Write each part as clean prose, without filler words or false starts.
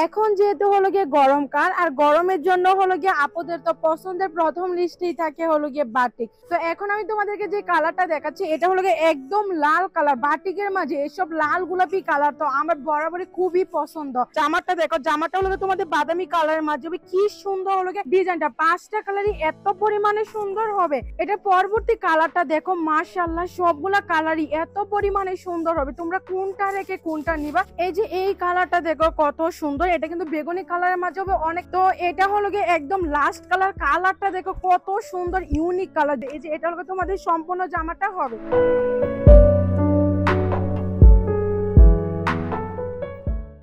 এখন যেহেতু হলো গিয়ে গরমকাল আর গরমের জন্য হলো গিয়ে আপুদের তো পছন্দের প্রথম লিস্টেই থাকে হলো গিয়ে বাটিক। তো এখন আমি তোমাদেরকে যে কালারটা দেখাচ্ছি এটা হলো গিয়ে একদম লাল কালার, বাটিকের মাঝে এসব লাল গোলাপি কালার তো আমার বরাবরই খুবই পছন্দ। জামাটা দেখো, জামাটা হলো গিয়ে তোমাদের বাদামি কালারের মাঝে কি সুন্দর হলো গিয়ে ডিজাইনটা, 5টা কালারই এত পরিমাণে সুন্দর হবে। এটা পরবর্তী কালারটা দেখো, মাশাআল্লাহ সবগুলা কালারই এত পরিমাণে সুন্দর হবে, তোমরা কোনটা রেখে কোনটা নিবা। এই যে এই কালারটা দেখো কত সুন্দর, এটা কিন্তু বেগুনি কালারের মাঝে হবে অনেক। তো এটা হলো গিয়ে একদম লাস্ট কালার, কালারটা দেখো কত সুন্দর ইউনিক কালার। এই যে এটা হলো তোমাদের সম্পূর্ণ জামাটা হবে।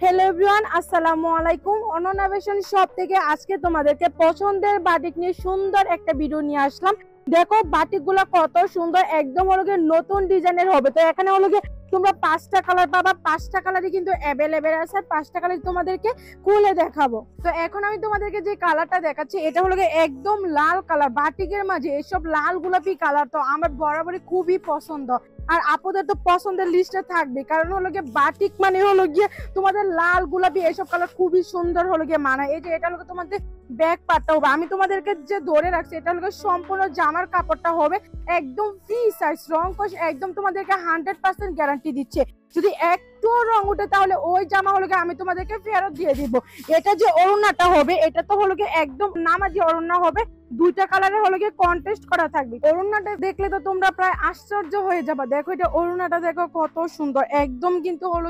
হ্যালো এভরিওয়ান, আসসালামু আলাইকুম। অনন্যা ফ্যাশন শপ থেকে আজকে তোমাদেরকে পছন্দের বাটিক নিয়ে সুন্দর একটা ভিডিও নিয়ে আসলাম। দেখো বাটিক গুলা কত সুন্দর, একদম হলো গিয়ে নতুন ডিজাইনের হবে। তো এখানে হলো গিয়ে তোমরা 5টা কালার পাবা, 5টা কালারই কিন্তু অ্যাভেলেবেল আছে। 5টা কালার তোমাদেরকে খুলে দেখাবো। তো এখন আমি তোমাদেরকে যে কালারটা দেখাচ্ছি এটা হলো গিয়ে একদম লাল কালার, বাটিকের মাঝে এসব লাল গোলাপি কালার তো আমার বরাবরই খুবই পছন্দ। আর আপুদের তো পছন্দের লিস্টে থাকবে, কারণ হলো গিয়ে বাটিক মানে হলো গিয়ে তোমাদের লাল গোলাপি এসব কালার খুবই সুন্দর হলো গিয়ে মানায়। এই যে এটা হলো তোমাদের ব্যাক পার্টটা হবে, আমি তোমাদেরকে যে ধরে রাখছি এটা হলো সম্পূর্ণ জামার কাপড়টা হবে একদম ফ্রি সাইজ, রং কষ একদম তোমাদেরকে 100% গ্যারান্টি দিচ্ছে। যদি একটু রং উঠে তাহলে ওই জামা হলো আমি তোমাদেরকে ফেরত দিয়ে দিব। এটা যে ওড়নাটা হবে এটা তো হলো একদম নামাজি ওড়না হবে, 2টা কালারে হলো কন্টেস্ট করা থাকবে। ওড়নাটা দেখলে তো তোমরা প্রায় আশ্চর্য হয়ে যাবে। দেখো এটা ওড়নাটা দেখো কত সুন্দর, একদম কিন্তু হলো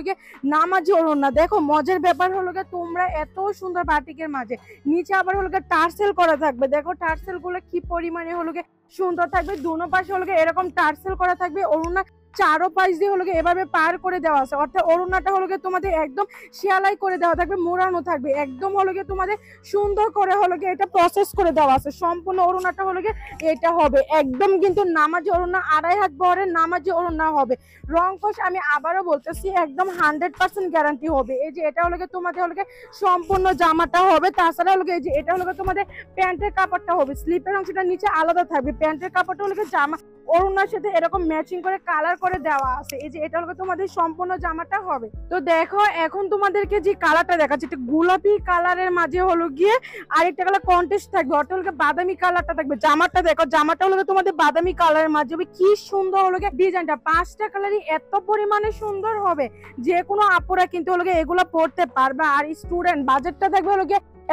নামাজি ওড়না। দেখো মজার ব্যাপার হলো তোমরা এত সুন্দর বাটিকের মাঝে নিচে আবার হলো টার্সেল করা থাকবে। দেখো টার্সেল গুলো কি পরিমাণে হলো সুন্দর থাকবে, দুনো পাশে হলো এরকম টার্সেল করা থাকবে। ওড়না চারো পাশ দিয়ে হলো এভাবে পার করে দেওয়া আছে, অর্থাৎ ওড়নাটা হলো তোমাদের একদম সেলাই করে দেওয়া থাকবে, মোড়ানো থাকবে, একদম হলো তোমাদের সুন্দর করে হলো এটা প্রসেস করে দেওয়া আছে। সম্পূর্ণ ওড়নাটা হলো এটা হবে একদম কিন্তু নামাজি ওড়না, 2.5 হাত বহরের নামাজি ওড়না হবে। রং কষ আমি আবারও বলতেছি একদম 100% গ্যারান্টি হবে। এই যে এটা হলো তোমাদের হলো সম্পূর্ণ জামাটা হবে। তাছাড়া হলো এই যে এটা হলো তোমাদের প্যান্টের কাপড়টা হবে, স্লিপের অংশটা নিচে আলাদা থাকবে, প্যান্টের কাপড়টা হলো জামা ওড়নার সাথে এরকম ম্যাচিং করে কালার করে দেওয়া আছে। এই যে এটা হলো তোমাদের সম্পূর্ণ জামাটা হবে। তো দেখো এখন তোমাদেরকে যে কালারটা দেখাচ্ছি এটা গোলাপি কালারের মাঝে হলো গিয়ে আরেকটা কালার কন্টেস্ট থাকবে, অর্থাৎ হলো বাদামি কালারটা থাকবে। জামাটা দেখো, জামাটা হলো তোমাদের বাদামি কালারের মাঝে হবে, কি সুন্দর হলো ডিজাইনটা, 5টা কালারই এত পরিমাণে সুন্দর হবে যে কোনো আপুরা কিন্তু হলো এগুলো পড়তে পারবে। আর স্টুডেন্ট বাজেটটা দেখবে হলো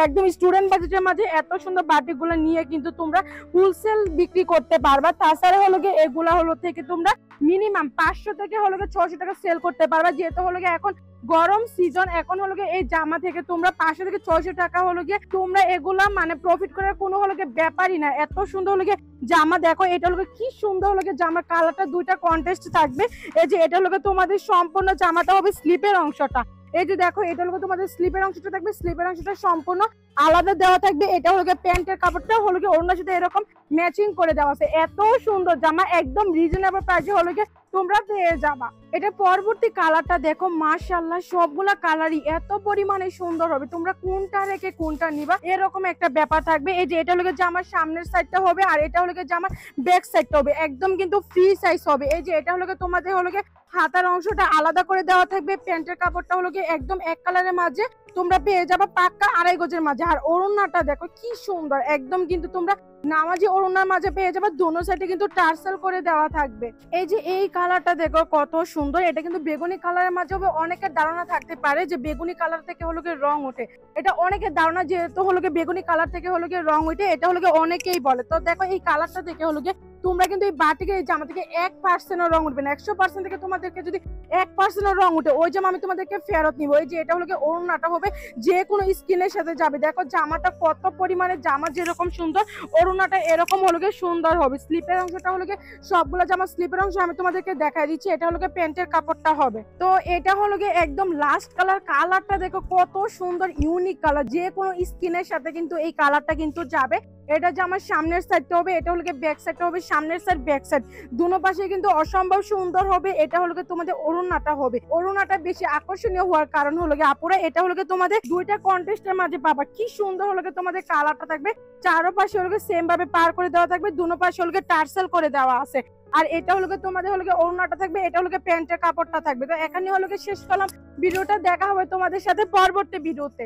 একদম স্টুডেন্ট বাজেটের মাঝে এত সুন্দর বাটিক গুলো নিয়ে কিন্তু তোমরা হোলসেল বিক্রি করতে পারবা। তাছাড়া হলো এগুলা হলো থেকে তোমরা মিনিমাম 500 থেকে হলো 600 টাকা সেল করতে পারবা। যেহেতু হলো এখন গরম সিজন, এখন হলো এই জামা থেকে তোমরা 500 থেকে 600 টাকা হলো তোমরা এগুলা মানে প্রফিট করার কোনো হলো ব্যাপারই না। এত সুন্দর হলো জামা। দেখো এটা হলো কি সুন্দর হলো জামার কালারটা, 2টা কন্টেস্ট থাকবে। এই যে এটা হলো তোমাদের সম্পূর্ণ জামাটা হবে স্লিপের অংশটা। এই যে দেখো এটা হলো তোমাদের স্লিপের অংশটা থাকবে, স্লিপের অংশটা সম্পূর্ণ আলাদা দেওয়া থাকবে। এটা হলো প্যান্টের কাপড়টা হলো ওড়নার সাথে এরকম ম্যাচিং করে দেওয়া আছে। এত সুন্দর জামা, একদম রিজনেবল প্রাইসে হলো তোমরা পেয়ে যাবা। এটা পরবর্তী কালারটা দেখো, মাশাআল্লাহ সবগুলা কালারই এত পরিমাণে সুন্দর হবে, তোমরা কোনটা রেখে কোনটা নিবা এরকম একটা ব্যাপার থাকবে। এই যে এটা হলো জামার সামনের সাইডটা হবে আর এটা হলো জামার ব্যাক সাইডটা হবে, একদম কিন্তু ফ্রি সাইজ হবে। এই যে এটা হলো তোমাদের হলো হাতার অংশটা আলাদা করে দেওয়া থাকবে, প্যান্টের কাপড়টা হলো একদম এক কালারের মাঝে তোমরা পেয়ে যাবা পাক্কা 2.5 গজের মাঝে। আর ওড়নাটা দেখো কি সুন্দর, একদম কিন্তু তোমরা নামাজি ওড়নার মাঝে পেয়ে যাবে, দোনো সাইডে কিন্তু টার্সেল করে দেওয়া থাকবে। এই যে এই কালারটা দেখো কত সুন্দর, এটা কিন্তু বেগুনি কালারের মাঝে হবে। অনেকের ধারণা থাকতে পারে যে বেগুনি কালার থেকে হলো রং ওঠে, এটা অনেকের ধারণা যেহেতু হলো বেগুনি কালার থেকে হলো রং ওঠে, এটা হলো অনেকেই বলে। তো দেখো এই কালারটা থেকে হলো তোমরা কিন্তু এই বাটিকের এই জামা থেকে 1% রং উঠবে না, 100% থেকে তোমাদেরকে যদি 1% রং উঠে ওই জামা আমি তোমাদেরকে ফেরত নিবো। এই যে এটা হলো ওড়নাটা হবে যে কোনো স্কিনের সাথে যাবে। দেখো জামাটা কত পরিমাণে, জামা যেরকম সুন্দর ওড়নাটা এরকম হলো সুন্দর হবে। স্লিপের অংশটা হলো সবগুলো জামা স্লিপের অংশ আমি তোমাদেরকে দেখাই দিচ্ছি। এটা হলো প্যান্টের কাপড়টা হবে। তো এটা হলো একদম লাস্ট কালার, কালারটা দেখো কত সুন্দর ইউনিক কালার, যে কোনো স্কিনের সাথে কিন্তু এই কালারটা কিন্তু যাবে। এটা জামার সামনের সাইডটা হবে, এটা হলো ব্যাক সাইডটা হবে, সামনের সাইড ব্যাক সাইড দুনো পাশে কিন্তু অসম্ভব সুন্দর হবে। এটা হলো তোমাদের ওড়নাটা হবে, ওড়নাটা বেশি আকর্ষণীয় হওয়ার কারণ হলো আপুরা এটা হলো তোমাদের 2টা কন্টেস্টের মাঝে পাবা। কি সুন্দর হলো তোমাদের কালারটা থাকবে, চারো পাশে হলো সেম ভাবে পার করে দেওয়া থাকবে, দুনো পাশে হলো টার্সেল করে দেওয়া আছে। আর এটা হলো তোমাদের হলো ওড়নাটা থাকবে, এটা হলো প্যান্টের কাপড়টা থাকবে। তো এখানে হলো শেষ করলাম ভিডিওটা, দেখা হবে তোমাদের সাথে পরবর্তী ভিডিওতে।